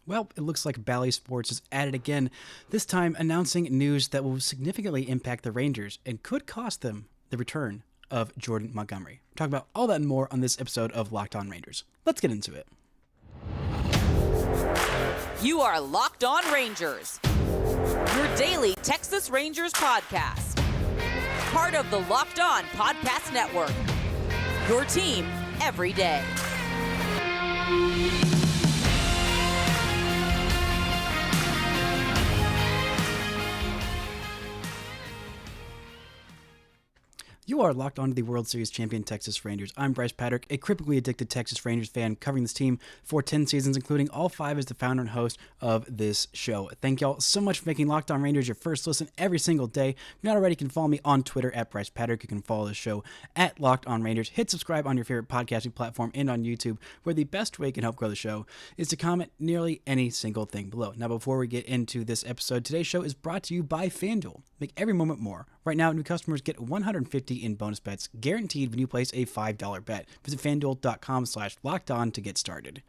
Well, it looks like Bally Sports is at it again, this time announcing news that will significantly impact the Rangers and could cost them the return of Jordan Montgomery. We're talking about all that and more on this episode of Locked On Rangers. Let's get into it. You are Locked On Rangers, your daily Texas Rangers podcast. Part of the Locked On Podcast Network, your team every day. You are locked onto the World Series champion Texas Rangers. I'm Bryce Patrick, a cripply addicted Texas Rangers fan covering this team for 10 seasons, including all 5 as the founder and host of this show. Thank y'all so much for making Locked On Rangers your first listen every single day. If you're not already, you can follow me on Twitter at Bryce Patrick. You can follow the show at Locked On Rangers. Hit subscribe on your favorite podcasting platform and on YouTube, where the best way you can help grow the show is to comment nearly any single thing below. Now, before we get into this episode, today's show is brought to you by FanDuel. Make every moment more. Right now, new customers get $150 in bonus bets guaranteed when you place a $5 bet. Visit FanDuel.com/lockedon to get started.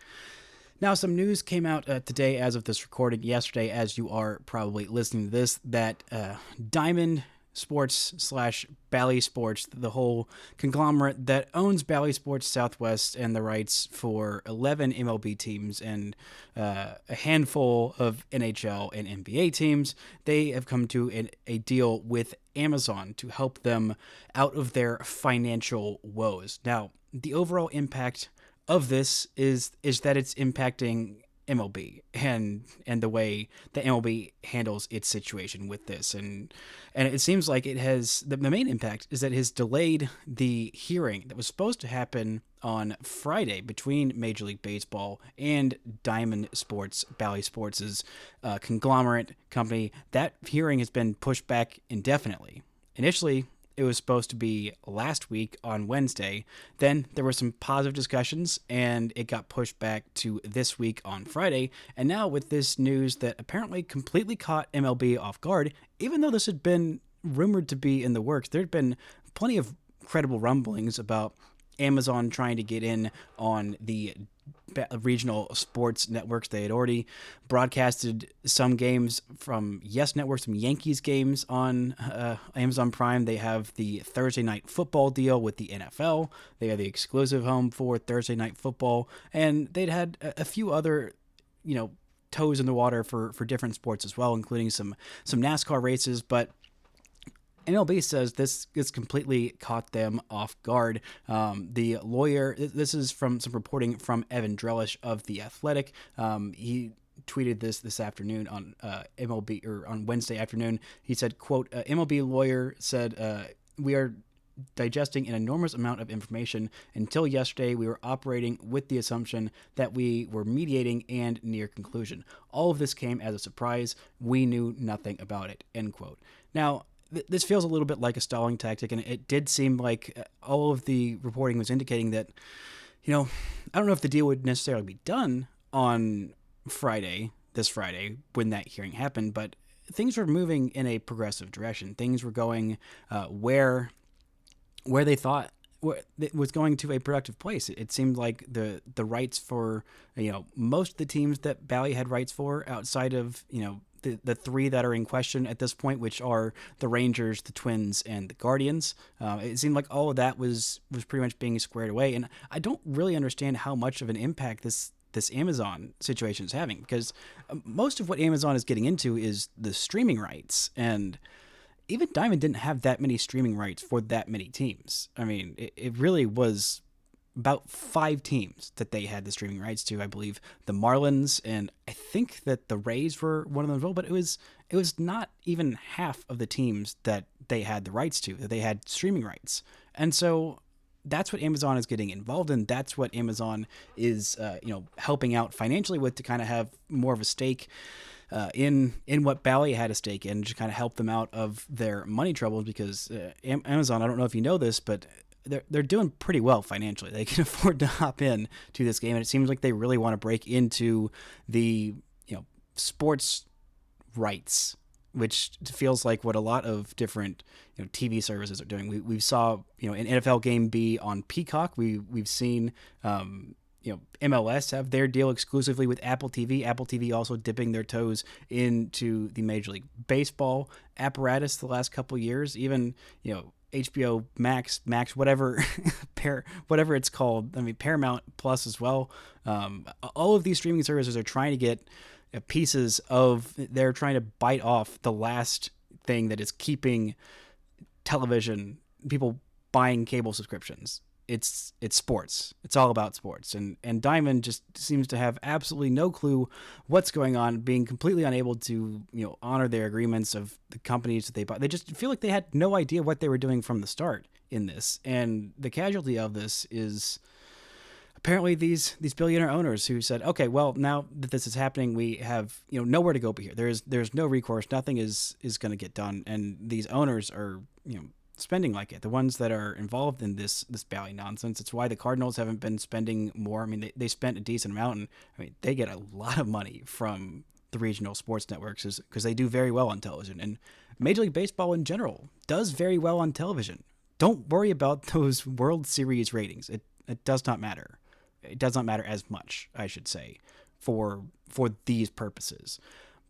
Now, some news came out today as of this recording, yesterday as you are probably listening to this, that Diamond Sports / Bally Sports, the whole conglomerate that owns Bally Sports Southwest and the rights for 11 MLB teams and a handful of NHL and NBA teams, they have come to a deal with Amazon to help them out of their financial woes. Now, the overall impact of this is that it's impacting MLB and the way that MLB handles its situation with this, and it seems like it has the main impact is that it has delayed the hearing that was supposed to happen on Friday between Major League Baseball and Diamond Sports, Bally Sports' conglomerate company. That hearing has been pushed back indefinitely. Initially, it was supposed to be last week on Wednesday. Then there were some positive discussions, and it got pushed back to this week on Friday. And now with this news that apparently completely caught MLB off guard, even though this had been rumored to be in the works, there had been plenty of credible rumblings about Amazon trying to get in on the regional sports networks. They had already broadcasted some games from Yes Network, some Yankees games on Amazon Prime. They have the Thursday night football deal with the NFL. They are the exclusive home for Thursday night football, and they'd had a few other, toes in the water for different sports as well, including some NASCAR races, but MLB says this completely caught them off guard. The lawyer, this is from some reporting from Evan Drellish of The Athletic. He tweeted this afternoon on MLB, or on Wednesday afternoon. He said, quote, MLB lawyer said, we are digesting an enormous amount of information. Until yesterday, we were operating with the assumption that we were mediating and near conclusion. All of this came as a surprise. We knew nothing about it, end quote. Now, this feels a little bit like a stalling tactic, and it did seem like all of the reporting was indicating that, I don't know if the deal would necessarily be done on this Friday, when that hearing happened, but things were moving in a progressive direction. Things were going where they thought it was going to a productive place. It seemed like the rights for, most of the teams that Bally had rights for outside of, the 3 that are in question at this point, which are the Rangers, the Twins, and the Guardians. It seemed like all of that was pretty much being squared away, and I don't really understand how much of an impact this Amazon situation is having, because most of what Amazon is getting into is the streaming rights, and even Diamond didn't have that many streaming rights for that many teams. I mean, it really was about 5 teams that they had the streaming rights to. I believe the Marlins, and I think that the Rays were one of them as well, but it was not even half of the teams that they had the rights to, that they had streaming rights. And so that's what Amazon is getting involved in. That's what Amazon is helping out financially with, to kind of have more of a stake in what Bally had a stake in, to kind of help them out of their money troubles, because Amazon, I don't know if you know this, but they're doing pretty well financially. They can afford to hop in to this game, and it seems like they really want to break into the sports rights, which feels like what a lot of different TV services are doing. We saw an NFL game be on Peacock. We've seen MLS have their deal exclusively with Apple TV. Apple TV also dipping their toes into the Major League Baseball apparatus the last couple of years. Even, HBO Max, whatever, whatever it's called. I mean, Paramount Plus as well. All of these streaming services are trying to get they're trying to bite off the last thing that is keeping television, people buying cable subscriptions. It's sports. It's all about sports. And Diamond just seems to have absolutely no clue what's going on, being completely unable to, honor their agreements of the companies that they buy. They just feel like they had no idea what they were doing from the start in this. And the casualty of this is apparently these billionaire owners who said, okay, well, now that this is happening, we have, nowhere to go but here. There's no recourse. Nothing is going to get done. And these owners are, spending like it. The ones that are involved in this Bally nonsense. It's why the Cardinals haven't been spending more. I mean, they spent a decent amount, and they get a lot of money from the regional sports networks because they do very well on television. And Major League Baseball in general does very well on television. Don't worry about those World Series ratings. It does not matter. It does not matter as much, I should say, for these purposes.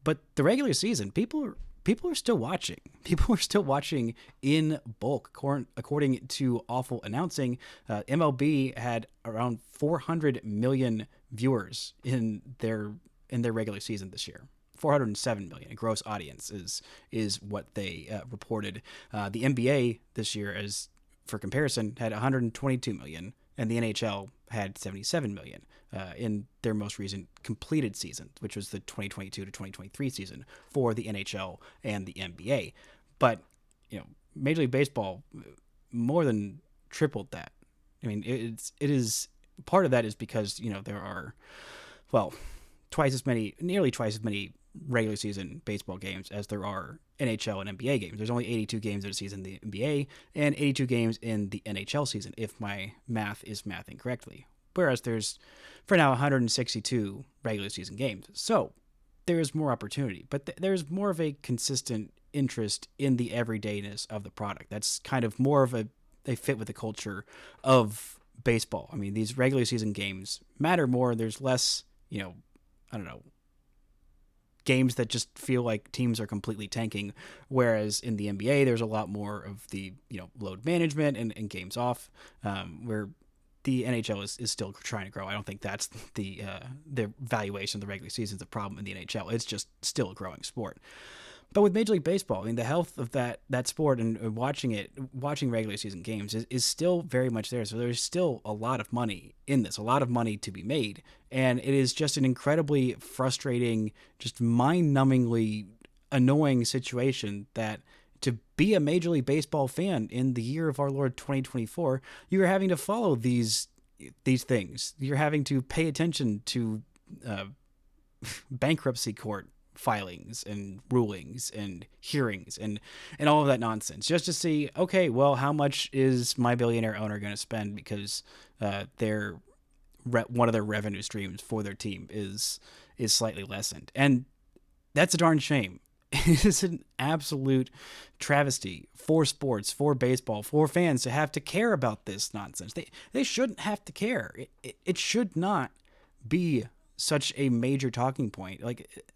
But the regular season, people are still watching. People are still watching in bulk. According to Awful Announcing, MLB had around 400 million viewers in their regular season this year. 407 million gross audience is what they reported. The NBA this year, as for comparison, had 122 million, and the NHL had 77 million in their most recent completed season, which was the 2022 to 2023 season for the NHL and the NBA. But, Major League Baseball more than tripled that. I mean, it is part of that is because, there are, well, nearly twice as many regular season baseball games as there are NHL and NBA games. There's only 82 games in a season in the NBA and 82 games in the NHL season, if my math is mathing correctly. Whereas there's, for now, 162 regular season games. So there's more opportunity, but there's more of a consistent interest in the everydayness of the product. That's kind of more of they fit with the culture of baseball. I mean, these regular season games matter more. There's less, games that just feel like teams are completely tanking, whereas in the NBA there's a lot more of the load management and games off, where the NHL is still trying to grow. I don't think that's the valuation of the regular season is the problem in the NHL. It's just still a growing sport. But with Major League Baseball, I mean, the health of that sport and watching regular season games is still very much there. So there's still a lot of money in this, a lot of money to be made. And it is just an incredibly frustrating, just mind-numbingly annoying situation that to be a Major League Baseball fan in the year of our Lord 2024, you are having to follow these things. You're having to pay attention to bankruptcy court filings and rulings and hearings and all of that nonsense just to see, okay, well, how much is my billionaire owner going to spend because one of their revenue streams for their team is slightly lessened. And that's a darn shame. It is an absolute travesty for sports, for baseball, for fans to have to care about this nonsense. They shouldn't have to care. It should not be such a major talking point.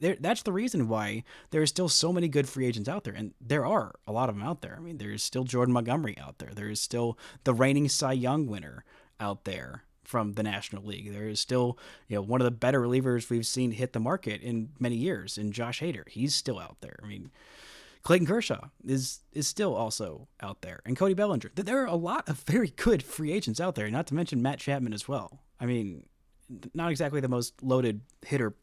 That's the reason why there are still so many good free agents out there, and there are a lot of them out there. I mean, there's still Jordan Montgomery out there. There is still the reigning Cy Young winner out there from the National League. There is still, one of the better relievers we've seen hit the market in many years, in Josh Hader. He's still out there. I mean, Clayton Kershaw is still also out there, and Cody Bellinger. There are a lot of very good free agents out there, not to mention Matt Chapman as well. I mean, not exactly the most loaded hitter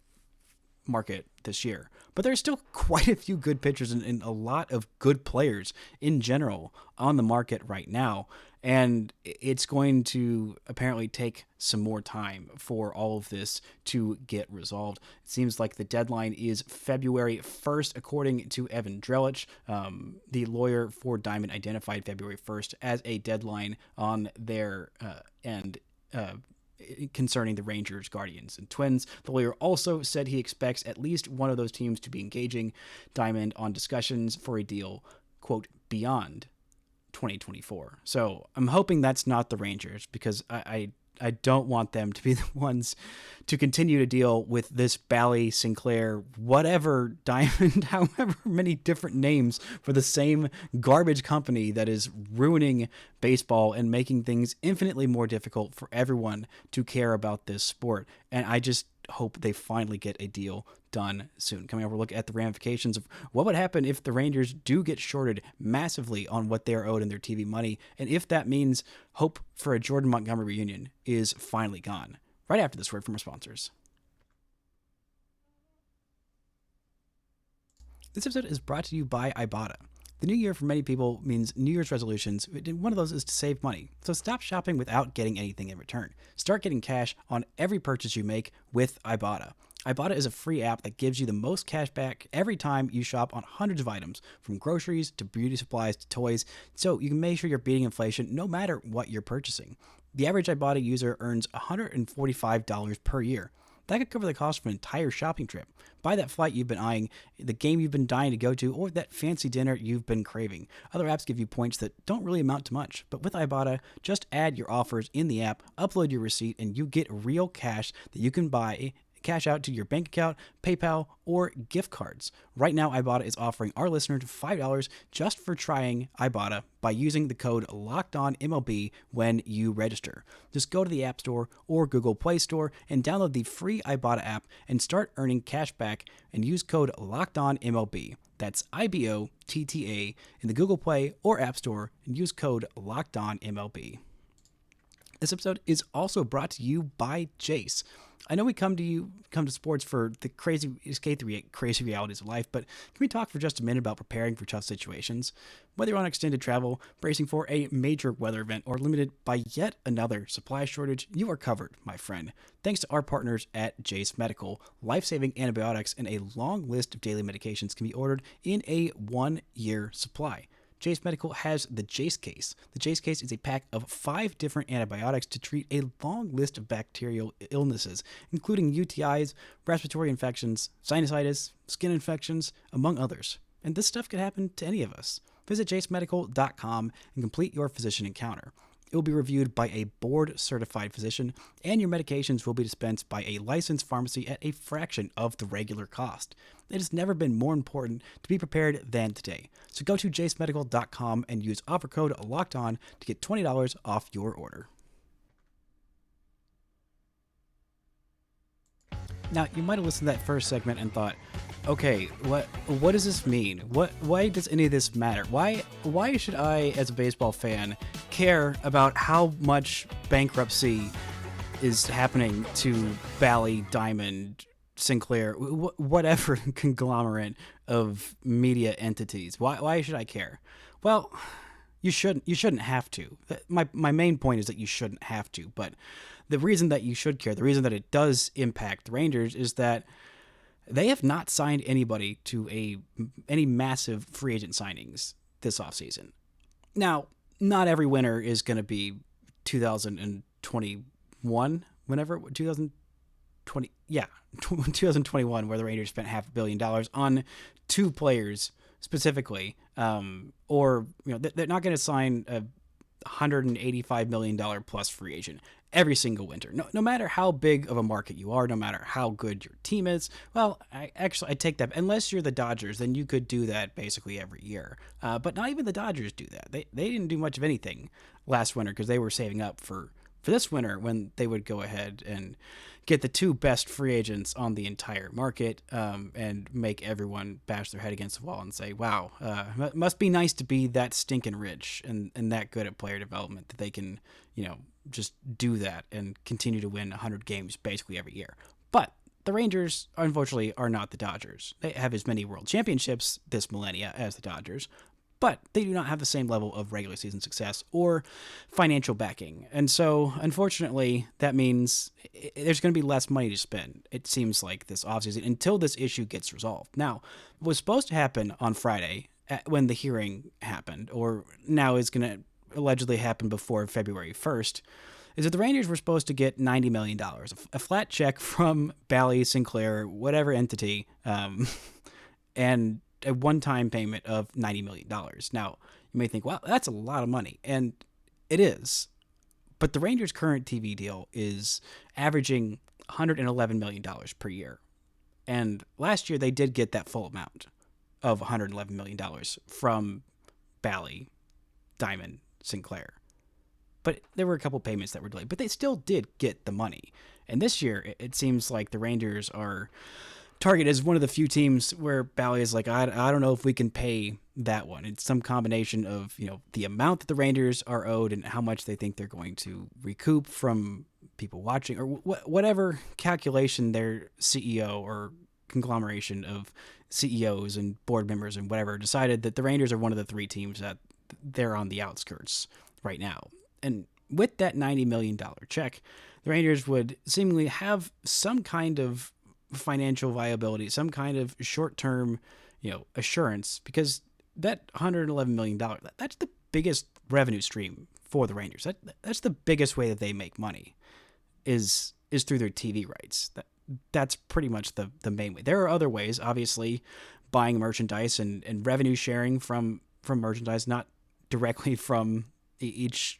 market this year, but there's still quite a few good pitchers and a lot of good players in general on the market right now. And it's going to apparently take some more time for all of this to get resolved. It seems like the deadline is February 1st, according to Evan Drellich. The lawyer for Diamond identified February 1st as a deadline on their end concerning the Rangers, Guardians, and Twins. The lawyer also said he expects at least one of those teams to be engaging Diamond on discussions for a deal, quote, beyond 2024. So I'm hoping that's not the Rangers, because I don't want them to be the ones to continue to deal with this Bally, Sinclair, whatever Diamond, however many different names for the same garbage company that is ruining baseball and making things infinitely more difficult for everyone to care about this sport. And I just hope they finally get a deal done soon. Coming up, we'll look at the ramifications of what would happen if the Rangers do get shorted massively on what they're owed in their TV money, and if that means hope for a Jordan Montgomery reunion is finally gone. Right after this word from our sponsors. This episode is brought to you by Ibotta. The new year for many people means New Year's resolutions. One of those is to save money. So stop shopping without getting anything in return. Start getting cash on every purchase you make with Ibotta. Ibotta is a free app that gives you the most cash back every time you shop on hundreds of items, from groceries to beauty supplies to toys, so you can make sure you're beating inflation no matter what you're purchasing. The average Ibotta user earns $145 per year. That could cover the cost of an entire shopping trip. Buy that flight you've been eyeing, the game you've been dying to go to, or that fancy dinner you've been craving. Other apps give you points that don't really amount to much, but with Ibotta, just add your offers in the app, upload your receipt, and you get real cash that you can buy cash out to your bank account, PayPal, or gift cards. Right now, Ibotta is offering our listeners $5 just for trying Ibotta by using the code LOCKEDONMLB when you register. Just go to the App Store or Google Play Store and download the free Ibotta app and start earning cash back and use code LOCKEDONMLB. That's IBOTTA in the Google Play or App Store and use code LOCKEDONMLB. This episode is also brought to you by Jase. I know we come to sports for the escape the crazy realities of life, but can we talk for just a minute about preparing for tough situations? Whether you're on extended travel, bracing for a major weather event, or limited by yet another supply shortage, you are covered, my friend. Thanks to our partners at Jase Medical, life-saving antibiotics and a long list of daily medications can be ordered in a 1-year supply. Jase Medical has the Jase Case. The Jase Case is a pack of 5 different antibiotics to treat a long list of bacterial illnesses, including UTIs, respiratory infections, sinusitis, skin infections, among others. And this stuff could happen to any of us. Visit jasemedical.com and complete your physician encounter. It will be reviewed by a board-certified physician, and your medications will be dispensed by a licensed pharmacy at a fraction of the regular cost. It has never been more important to be prepared than today. So go to jasemedical.com and use offer code LOCKEDON to get $20 off your order. Now, you might have listened to that first segment and thought, okay, what does this mean? Why does any of this matter? Why should I, as a baseball fan, care about how much bankruptcy is happening to Bally, Diamond, Sinclair, whatever conglomerate of media entities? Why should I care? Well, you shouldn't have to. My main point is that you shouldn't have to, but the reason that you should care, the reason that it does impact the Rangers, is that they have not signed anybody to any massive free agent signings this offseason. Now, not every winner is going to be 2021, 2021, where the Rangers spent $500 million on 2 players specifically, or they're not going to sign a $185 million plus free agent every single winter. No matter how big of a market you are, no matter how good your team is. Well, I take that. Unless you're the Dodgers, then you could do that basically every year. But not even the Dodgers do that. They didn't do much of anything last winter because they were saving up for this winter when they would go ahead and get the 2 best free agents on the entire market, and make everyone bash their head against the wall and say, wow, it must be nice to be that stinking rich and that good at player development that they can, just do that and continue to win 100 games basically every year. But the Rangers, unfortunately, are not the Dodgers. They have as many world championships this millennia as the Dodgers, but they do not have the same level of regular season success or financial backing. And so, unfortunately, that means there's going to be less money to spend, it seems like, this offseason until this issue gets resolved. Now, what was supposed to happen on Friday when the hearing happened, or now is going to allegedly happen before February 1st, is that the Rangers were supposed to get $90 million, a flat check from Bally, Sinclair, whatever entity, and a one-time payment of $90 million. Now, you may think, wow, that's a lot of money. And it is. But the Rangers' current TV deal is averaging $111 million per year. And last year they did get that full amount of $111 million from Bally, Diamond, Sinclair. But there were a couple payments that were delayed. But they still did get the money. And this year, it seems like the Rangers are targeted as one of the few teams where Bally is like, I don't know if we can pay that one. It's some combination of, the amount that the Rangers are owed and how much they think they're going to recoup from people watching, or whatever calculation their CEO or conglomeration of CEOs and board members and whatever decided that the Rangers are one of the three teams that they're on the outskirts right now. And with that $90 million check, the Rangers would seemingly have some kind of financial viability, some kind of short-term, assurance, because that $111 million, that's the biggest revenue stream for the Rangers. That's the biggest way that they make money is through their TV rights. That's pretty much the main way. There are other ways, obviously, buying merchandise and revenue sharing from merchandise, not directly from each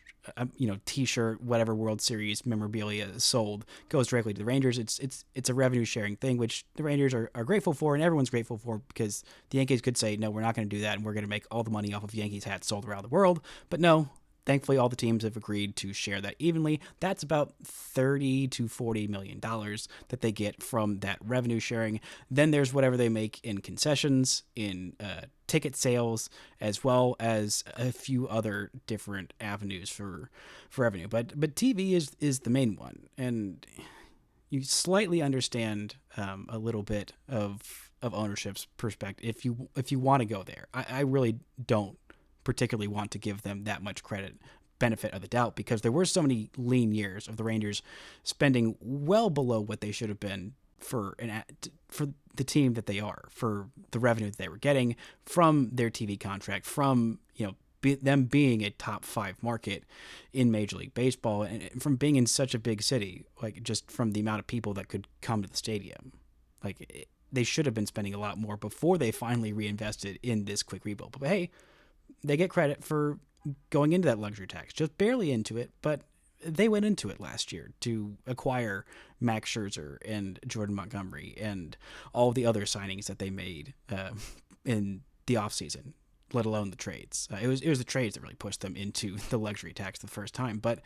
T-shirt, whatever World Series memorabilia sold goes directly to the Rangers. It's a revenue sharing thing, which the Rangers are grateful for, and everyone's grateful for, because the Yankees could say, no, we're not going to do that, and we're going to make all the money off of Yankees hats sold around the world. But no, thankfully all the teams have agreed to share that evenly. That's about $30 to $40 million that they get from that revenue sharing. Then there's whatever they make in concessions, in ticket sales, as well as a few other different avenues for revenue. But TV is the main one, and you slightly understand a little bit of ownership's perspective if you want to go there. I really don't particularly want to give them that much benefit of the doubt, because there were so many lean years of the Rangers spending well below what they should have been for the team that they are, for the revenue that they were getting from their TV contract, from them being a top 5 market in Major League Baseball, and from being in such a big city, like just from the amount of people that could come to the stadium. Like, they should have been spending a lot more before they finally reinvested in this quick rebuild. But hey, they get credit for going into that luxury tax, just barely into it, but they went into it last year to acquire Max Scherzer and Jordan Montgomery and all the other signings that they made in the offseason, let alone the trades. It was the trades that really pushed them into the luxury tax the first time. But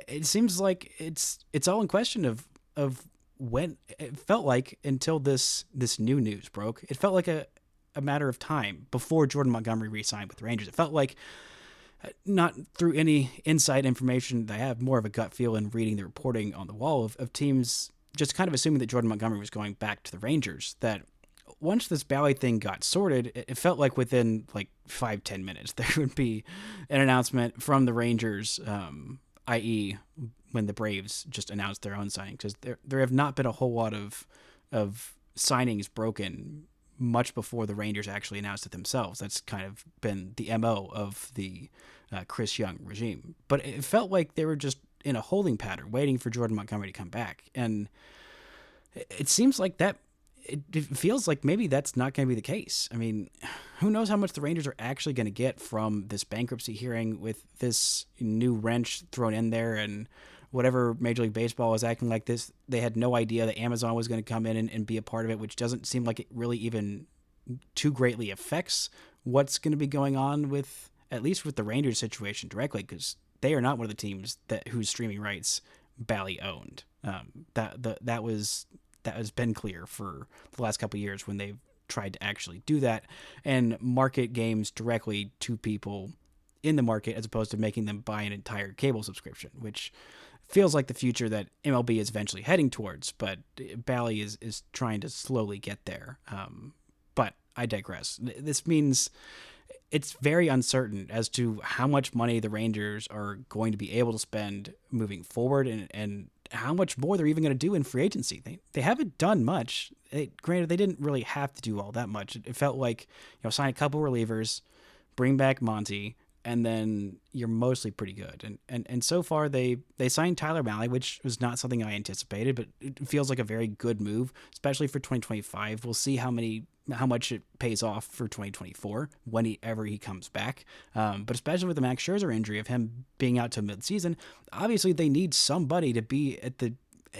it seems like it's all in question of when. It felt like, until this new news broke, it felt like a matter of time before Jordan Montgomery re-signed with the Rangers. It felt like, not through any inside information that I have, more of a gut feel in reading the reporting on the wall of teams just kind of assuming that Jordan Montgomery was going back to the Rangers, that once this Bally thing got sorted, it felt like within like 5-10 minutes there would be an announcement from the Rangers, i.e. when the Braves just announced their own signing, because there have not been a whole lot of signings broken much before the Rangers actually announced it themselves. That's kind of been the MO of the Chris Young regime. But it felt like they were just in a holding pattern, waiting for Jordan Montgomery to come back. And it seems like that, it feels like maybe that's not going to be the case. I mean, who knows how much the Rangers are actually going to get from this bankruptcy hearing with this new wrench thrown in there, and whatever Major League Baseball is acting like this. They had no idea that Amazon was going to come in and be a part of it, which doesn't seem like it really even too greatly affects what's going to be going on with, at least with the Rangers situation directly, because they are not one of the teams whose streaming rights Bally owned. That has been clear for the last couple of years when they've tried to actually do that and market games directly to people in the market, as opposed to making them buy an entire cable subscription, which feels like the future that MLB is eventually heading towards, but Bally is trying to slowly get there. But I digress. This means it's very uncertain as to how much money the Rangers are going to be able to spend moving forward, and how much more they're even going to do in free agency. They haven't done much. Granted, they didn't really have to do all that much. It felt like, sign a couple relievers, bring back Monty, and then you're mostly pretty good. And so far they signed Tyler Malley, which was not something I anticipated, but it feels like a very good move, especially for 2025. We'll see how much it pays off for 2024 whenever he comes back. But especially with the Max Scherzer injury of him being out to midseason, obviously they need somebody to be at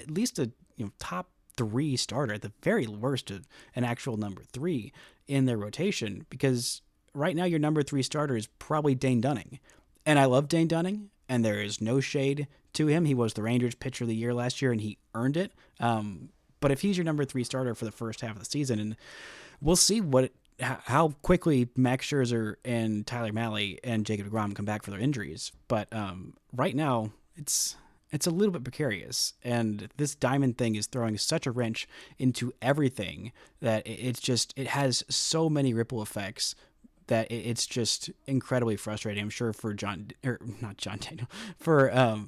least a top 3 starter, at the very worst an actual number 3 in their rotation, because right now your number 3 starter is probably Dane Dunning. And I love Dane Dunning, and there is no shade to him. He was the Rangers pitcher of the year last year, and he earned it. But if he's your number 3 starter for the first half of the season, and we'll see how quickly Max Scherzer and Tyler Malley and Jacob deGrom come back for their injuries. But right now, it's a little bit precarious, and this diamond thing is throwing such a wrench into everything that it has so many ripple effects that it's just incredibly frustrating. I'm sure for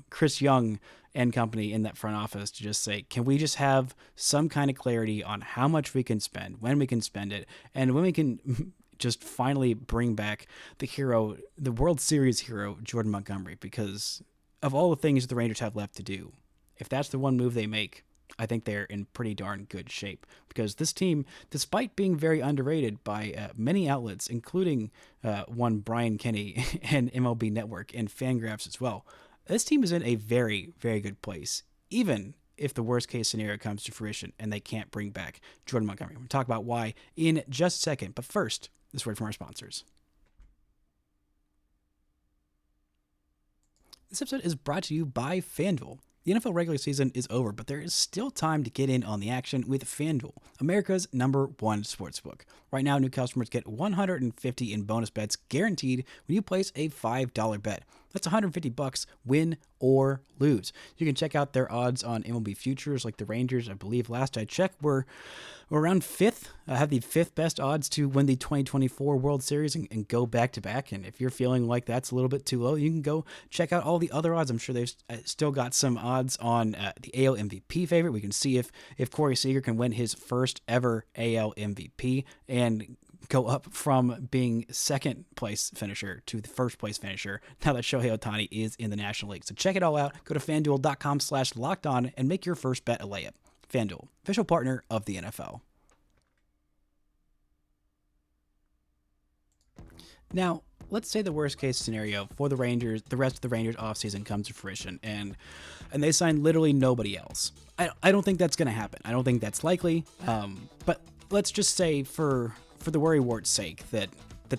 Chris Young and company in that front office to just say, can we just have some kind of clarity on how much we can spend, when we can spend it, and when we can just finally bring back the World Series hero, Jordan Montgomery, because of all the things the Rangers have left to do, if that's the one move they make, I think they're in pretty darn good shape, because this team, despite being very underrated by many outlets, including one Brian Kenny and MLB Network and Fangraphs as well, this team is in a very, very good place, even if the worst case scenario comes to fruition and they can't bring back Jordan Montgomery. We'll talk about why in just a second, but first, this word from our sponsors. This episode is brought to you by FanDuel. The NFL regular season is over, but there is still time to get in on the action with FanDuel, America's number one sportsbook. Right now, new customers get $150 in bonus bets guaranteed when you place a $5 bet. That's $150 win or lose. You can check out their odds on MLB futures, like the Rangers. I believe last I checked were around 5th. Have the 5th best odds to win the 2024 World Series and go back-to-back. And if you're feeling like that's a little bit too low, you can go check out all the other odds. I'm sure they've still got some odds on the AL MVP favorite. We can see if Corey Seager can win his first ever AL MVP and go up from being second place finisher to the first place finisher now that Shohei Ohtani is in the National League. So check it all out. Go to FanDuel.com/lockedon and make your first bet a layup. FanDuel, official partner of the NFL. Now, let's say the worst case scenario for the Rangers, the rest of the Rangers offseason comes to fruition and they sign literally nobody else. I don't think that's going to happen. I don't think that's likely. But let's just say for the worry wart's sake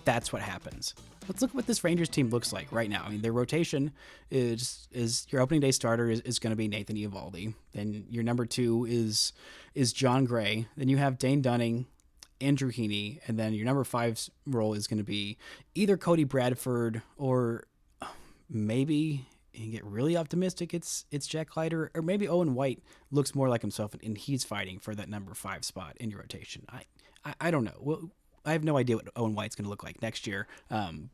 that's what happens. Let's look at what this Rangers team looks like right now. I mean, their rotation is your opening day starter is going to be Nathan Eovaldi. Then your number 2 is John Gray. Then you have Dane Dunning, Andrew Heaney, and then your number 5's role is going to be either Cody Bradford or maybe, you get really optimistic, it's Jack Leiter, or maybe Owen White looks more like himself and he's fighting for that number 5 spot in your rotation. I don't know. Well, I have no idea what Owen White's going to look like next year,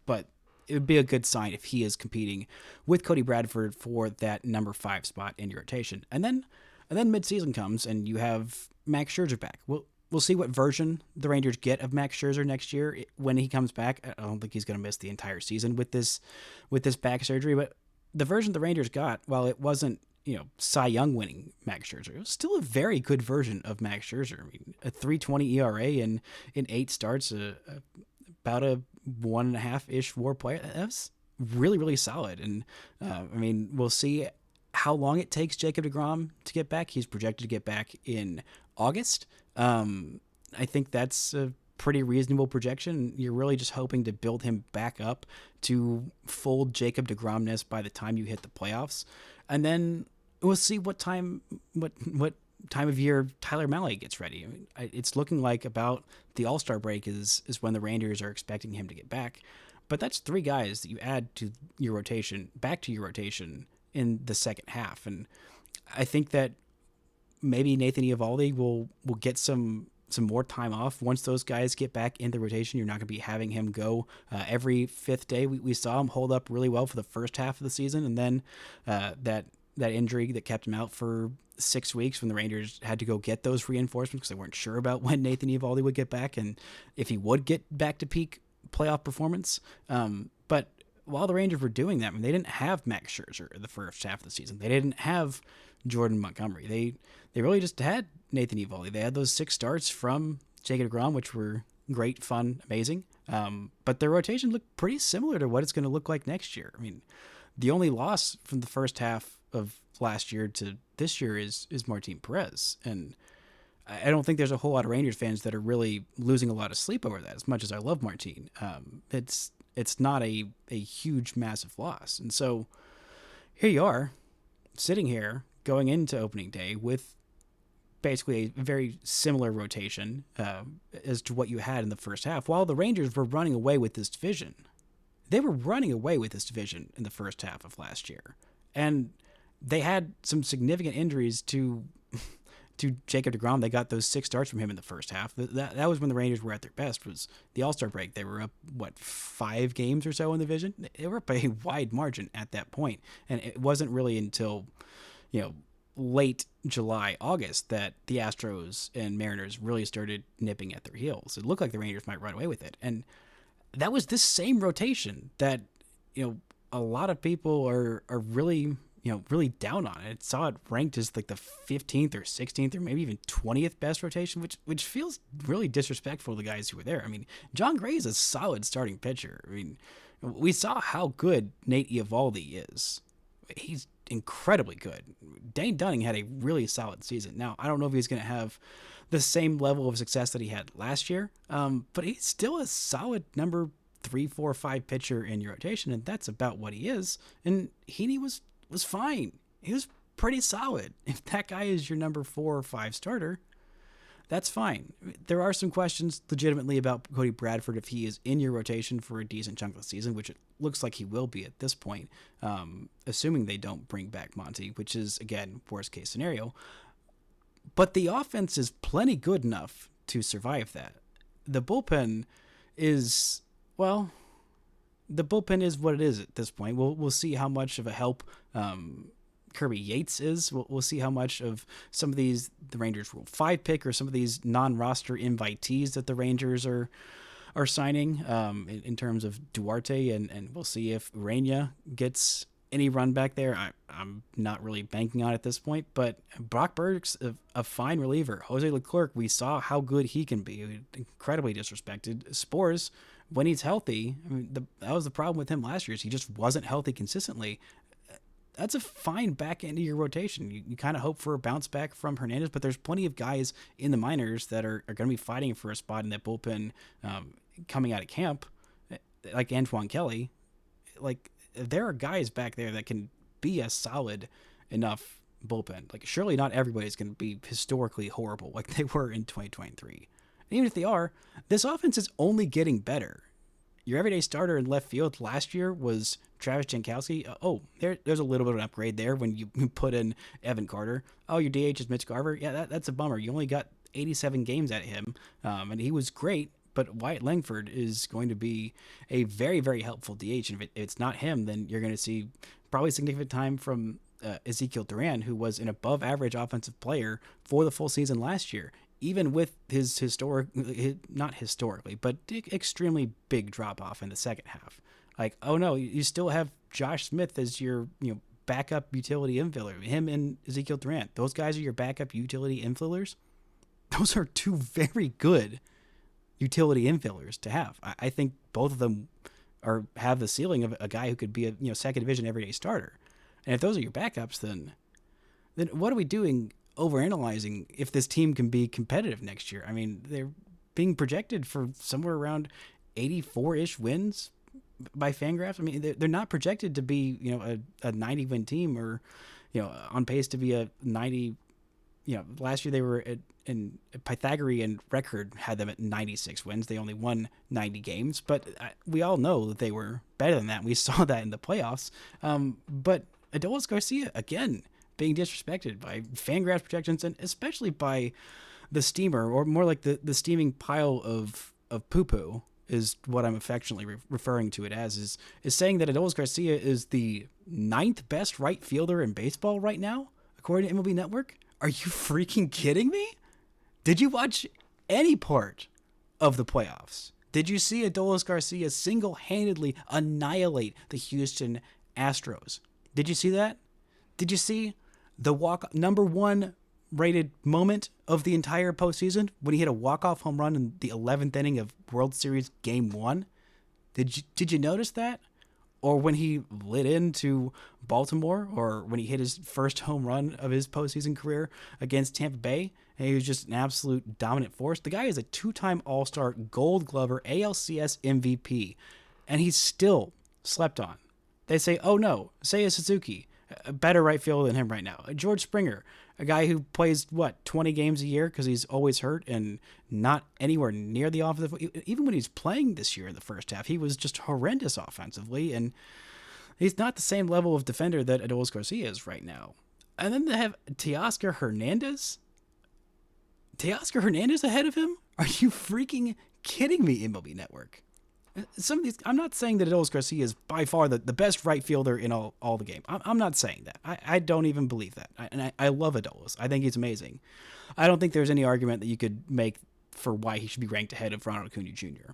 but it would be a good sign if he is competing with Cody Bradford for that number 5 spot in your rotation. And then midseason comes and you have Max Scherzer back. We'll see what version the Rangers get of Max Scherzer next year when he comes back. I don't think he's going to miss the entire season with this back surgery, but the version the Rangers got, while it wasn't Cy Young winning Max Scherzer, it was still a very good version of Max Scherzer. I mean, a 3.20 ERA in 8 starts, about a 1.5-ish WAR player. That's really, really solid. And I mean, we'll see how long it takes Jacob deGrom to get back. He's projected to get back in August. I think that's a pretty reasonable projection. You're really just hoping to build him back up to full Jacob deGrom-ness by the time you hit the playoffs. And then we'll see what time of year Tyler Malley gets ready. I mean, it's looking like about the All-Star break is when the Rangers are expecting him to get back. But that's 3 guys that you add to your rotation, back to your rotation in the second half. And I think that maybe Nathan Eovaldi will get some more time off once those guys get back in the rotation. You're not going to be having him go every 5th day. We saw him hold up really well for the first half of the season, and then that injury that kept him out for 6 weeks when the Rangers had to go get those reinforcements because they weren't sure about when Nathan Eovaldi would get back and if he would get back to peak playoff performance. But while the Rangers were doing that, I mean, they didn't have Max Scherzer the first half of the season. They didn't have Jordan Montgomery. They really just had Nathan Eovaldi. They had those 6 starts from Jacob deGrom, which were great, fun, amazing. But their rotation looked pretty similar to what it's going to look like next year. I mean, the only loss from the first half of last year to this year is Martin Perez. And I don't think there's a whole lot of Rangers fans that are really losing a lot of sleep over that, as much as I love Martin. It's not a huge, massive loss. And so here you are, sitting here, going into opening day with basically a very similar rotation as to what you had in the first half, while the Rangers were running away with this division. They were running away with this division in the first half of last year. And they had some significant injuries to Jacob deGrom. They got those 6 starts from him in the first half. That was when the Rangers were at their best, was the All-Star break. They were up, 5 games or so in the division? They were up by a wide margin at that point. And it wasn't really until, late July, August that the Astros and Mariners really started nipping at their heels. It looked like the Rangers might run away with it. And that was this same rotation that, a lot of people are really, really down on it. Saw it ranked as like the 15th or 16th or maybe even 20th best rotation, which feels really disrespectful to the guys who were there. I mean, John Gray is a solid starting pitcher. I mean, we saw how good Nate Eovaldi is. He's incredibly good. Dane Dunning had a really solid season. Now, I don't know if he's going to have the same level of success that he had last year, but he's still a solid number 3, 4, 5 pitcher in your rotation, and that's about what he is. And Heaney was fine. He was pretty solid. If that guy is your number 4 or 5 starter, that's fine. There are some questions legitimately about Cody Bradford if he is in your rotation for a decent chunk of the season, which it looks like he will be at this point, assuming they don't bring back Monty, which is, again, worst case scenario. But the offense is plenty good enough to survive that. The bullpen is, the bullpen is what it is at this point. We'll see how much of a help Kirby Yates is. We'll see how much of some of the Rangers Rule 5 pick or some of these non-roster invitees that the Rangers are signing in terms of Duarte, and we'll see if Urania gets any run back there. I'm not really banking on it at this point, but Brock Burke's a fine reliever. Jose Leclerc, we saw how good he can be. Incredibly disrespected. Spores, when he's healthy, I mean, that was the problem with him last year, is he just wasn't healthy consistently. That's a fine back end of your rotation. You kind of hope for a bounce back from Hernandez, but there's plenty of guys in the minors that are going to be fighting for a spot in that bullpen coming out of camp, like Antoine Kelly. Like, there are guys back there that can be a solid enough bullpen. Like, surely not everybody's going to be historically horrible like they were in 2023. And even if they are, this offense is only getting better. Your everyday starter in left field last year was Travis Jankowski. There's a little bit of an upgrade there when you put in Evan Carter. Oh, your DH is Mitch Garver. Yeah, that's a bummer. You only got 87 games at him, and he was great. But Wyatt Langford is going to be a very, very helpful DH. And if it's not him, then you're going to see probably significant time from Ezekiel Duran, who was an above-average offensive player for the full season last year, even with his not historically, but extremely big drop-off in the second half. Like, oh no, you still have Josh Smith as your backup utility infielder. Him and Ezekiel Duran, those guys are your backup utility infielders. Those are 2 very good utility infielders to have. I think both of them have the ceiling of a guy who could be a second division everyday starter. And if those are your backups, then what are we doing overanalyzing if this team can be competitive next year? I mean, they're being projected for somewhere around 84-ish wins by FanGraphs. I mean, they're not projected to be a 90-win team or on pace to be a 90. Last year they were in Pythagorean record had them at 96 wins. They only won 90 games, but we all know that they were better than that. We saw that in the playoffs. But Adolis Garcia, again, being disrespected by FanGraphs projections and especially by the steamer, or more like the steaming pile of poo-poo is what I'm affectionately referring to it as, is saying that Adolis Garcia is the 9th best right fielder in baseball right now, according to MLB Network. Are you freaking kidding me? Did you watch any part of the playoffs? Did you see Adolis Garcia single-handedly annihilate the Houston Astros? Did you see that? Did you see the number one rated moment of the entire postseason when he hit a walk-off home run in the 11th inning of World Series Game 1? Did you notice that? Or when he lit into Baltimore, or when he hit his first home run of his postseason career against Tampa Bay, and he was just an absolute dominant force. The guy is a two-time All-Star, Gold Glover, ALCS MVP, and he's still slept on. They say, oh no, Seiya Suzuki, a better right fielder than him right now. George Springer, a guy who plays, 20 games a year because he's always hurt and not anywhere near the offensive. Even when he's playing this year in the first half, he was just horrendous offensively, and he's not the same level of defender that Adolis Garcia is right now. And then they have Teoscar Hernandez. Teoscar Hernandez ahead of him? Are you freaking kidding me, MLB Network? Some of these, I'm not saying that Adolis Garcia is by far the best right fielder in all the game. I'm not saying that. I don't even believe that. I love Adolis. I think he's amazing. I don't think there's any argument that you could make for why he should be ranked ahead of Ronald Acuna Jr.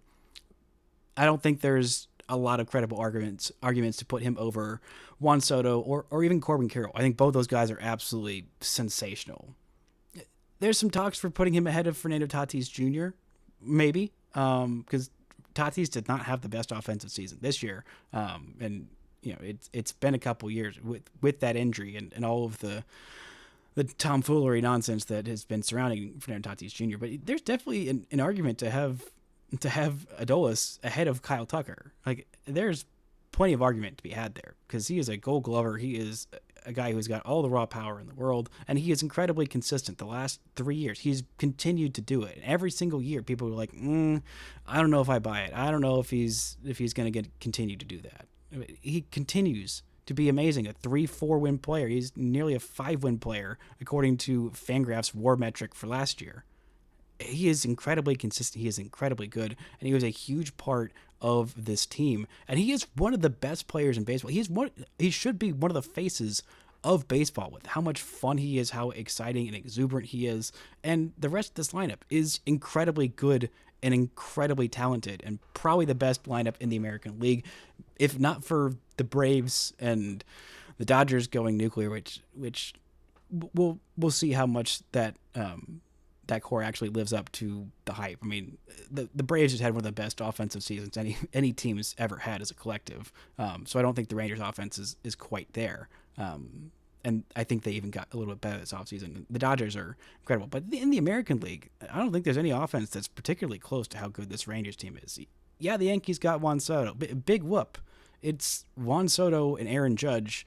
I don't think there's a lot of credible arguments to put him over Juan Soto or even Corbin Carroll. I think both those guys are absolutely sensational. There's some talks for putting him ahead of Fernando Tatis Jr., maybe, because Tatis did not have the best offensive season this year, and it's been a couple years with that injury and all of the tomfoolery nonsense that has been surrounding Fernando Tatis Jr. But there's definitely an argument to have Adolis ahead of Kyle Tucker. Like, there's plenty of argument to be had there because he is a Gold Glover. He is a guy who's got all the raw power in the world, and he is incredibly consistent. The last 3 years, he's continued to do it. And every single year, people are like, I don't know if I buy it. I don't know if he's going to continue to do that. He continues to be amazing. A 3-4 win player. He's nearly a 5-win player, according to Fangraph's WAR metric for last year. He is incredibly consistent. He is incredibly good, and he was a huge part of this team. And he is one of the best players in baseball. He should be one of the faces of baseball with how much fun he is, how exciting and exuberant he is. And the rest of this lineup is incredibly good and incredibly talented, and probably the best lineup in the American League, if not for the Braves and the Dodgers going nuclear, which we'll see how much that core actually lives up to the hype. I mean, the Braves just had one of the best offensive seasons any team's ever had as a collective. So I don't think the Rangers' offense is quite there. And I think they even got a little bit better this offseason. The Dodgers are incredible. But in the American League, I don't think there's any offense that's particularly close to how good this Rangers team is. Yeah, the Yankees got Juan Soto. Big whoop. It's Juan Soto and Aaron Judge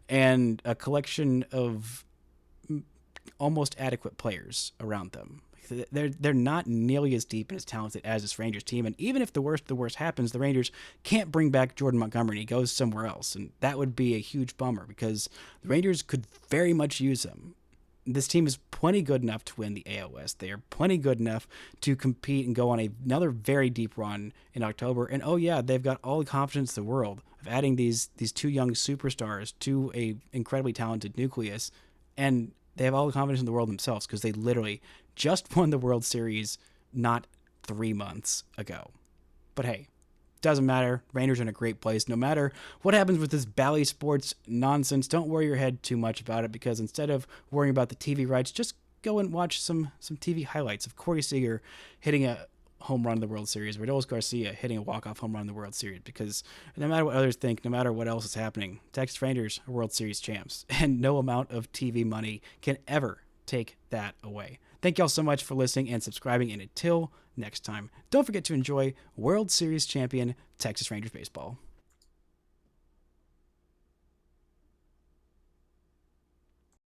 and a collection of almost adequate players around them. They're not nearly as deep and as talented as this Rangers team, and even if the worst happens, the Rangers can't bring back Jordan Montgomery and he goes somewhere else, and that would be a huge bummer because the Rangers could very much use him. This team is plenty good enough to win the AL West. They are plenty good enough to compete and go on another very deep run in October, and oh yeah, they've got all the confidence in the world of adding these two young superstars to a incredibly talented nucleus, and they have all the confidence in the world themselves because they literally just won the World Series not 3 months ago. But hey, doesn't matter. Rangers are in a great place. No matter what happens with this Bally Sports nonsense, don't worry your head too much about it because instead of worrying about the TV rights, just go and watch some TV highlights of Corey Seager hitting a home run in the World Series, or Adolis Garcia hitting a walk-off home run in the World Series, because no matter what others think, no matter what else is happening, Texas Rangers are World Series champs, and no amount of TV money can ever take that away. Thank y'all so much for listening and subscribing, and until next time, don't forget to enjoy World Series champion Texas Rangers baseball.